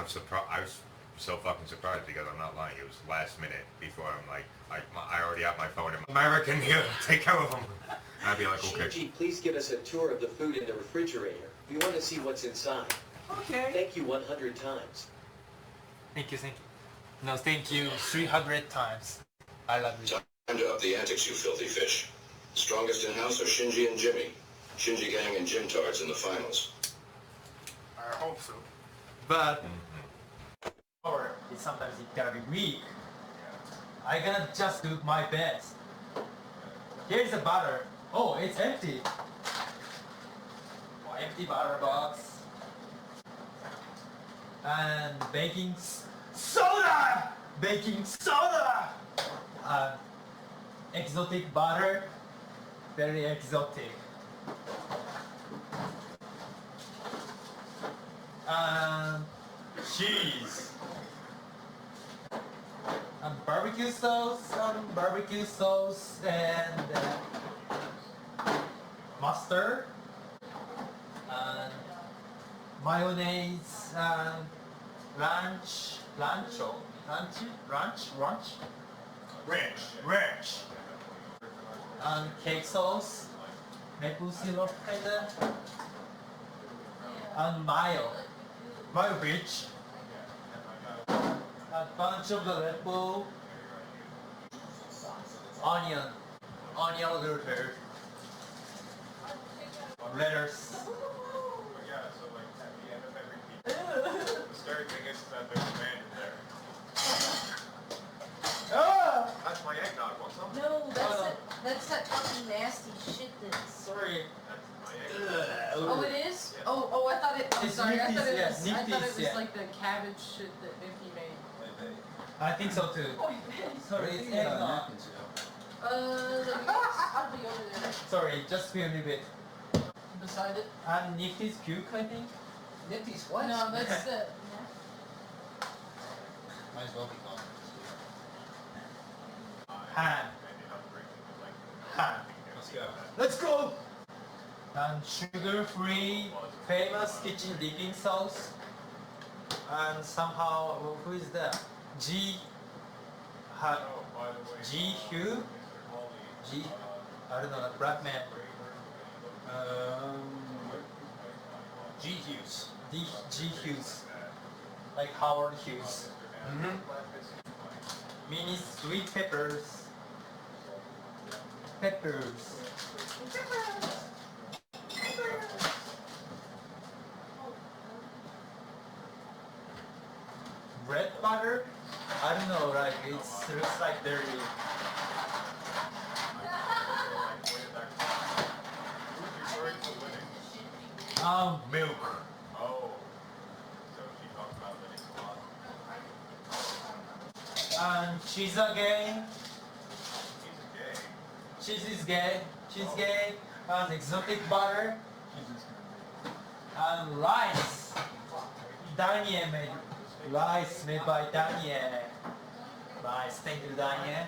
I'm surprised. I was so fucking surprised because I'm not lying. It was last minute before I'm like, I already have my phone. American here, take care of them. I'd be like, okay. Shinji, please give us a tour of the food in the refrigerator. We want to see what's inside. Okay. Thank you 100 times. Thank you. No, thank you 300 times. I love you. Time to up the antics, you filthy fish. Strongest in-house are Shinji and Jimmy. Shinji Gang and Jim Tards in the finals. I hope so. But or sometimes it gotta be weak. I gonna just do my best. Here's the butter. Oh, it's empty. Oh, empty butter box. And baking soda! Baking soda! Exotic butter. Very exotic. And cheese. And barbecue sauce, and mustard, and mayonnaise, and ranch, and cake sauce, maple syrup kinda, and mayo rich, a bunch of the Red Bull, onion router, lettuce. Yeah, so like at the end of every pizza, the scary thing is that there's a man in there. Ah! That's my eggnog, want some? No, that's that fucking nasty shit that's... Sorry. That's my eggnog. Oh, it is? Yeah. Oh, I thought it... I'm It's sorry, I Nifty's, thought it yeah, was, I thought it Nifty's, was yeah. like the cabbage shit that Nifty made. I think so too. Sorry, it's eggnog. Let me I'll be over there. Sorry, just a little bit. Beside it? And Nifty's puke, I think. Nifty's what? No, that's the... Might as well be gone. Ham. Let's go. Let's go! And sugar-free, famous kitchen dipping sauce. And somehow, who is that? G. Hugh? G. I don't know, the black man. G Hughes. G. Hughes. Like Howard Hughes. Mini sweet peppers. Bread butter? I don't know, like it looks like dirty. Milk. Oh. So she talks about winning a lot. And cheese again. He's a gay. Cheese is gay. Cheese gay. And exotic butter. And rice. Daniel made rice made by Daniel. Nice, thank you Daniel.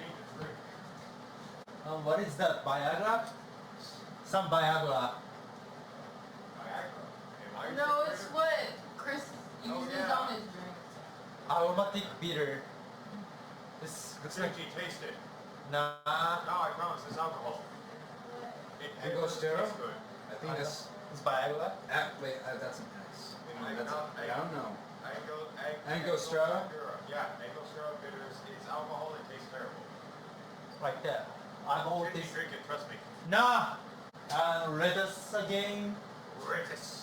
What is that? Viagra? Some Viagra. No, it's what Chris uses on his drink. Aromatic bitter. This looks like Shinji, taste it. nah. No, I promise, it's alcohol. It goes sterile? tastes good. I think that's. It's Viagra. Wait, that's a nice. Eggnog, I don't know. Angostura? Yeah, Angostura bitters. It's alcohol, it tastes terrible. Like that. I'm all Shinji, this. drink it, trust me. Nah. And lettuce again. Lettuce.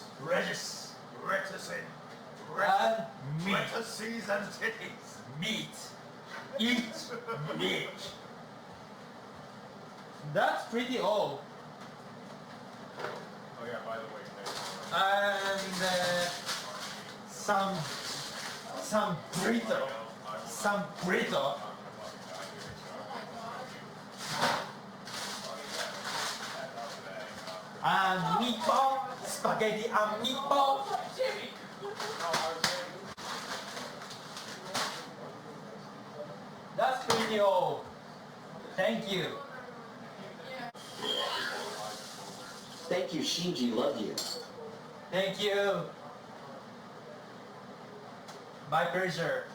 And meat. Lettuces and titties. Meat. Eat meat. That's pretty old. Oh yeah, by the way, And some burrito. Some burrito. And meatball. Spaghetti and meatball. That's pretty old. Thank you. Thank you, Shinji. Love you. Thank you. My pleasure.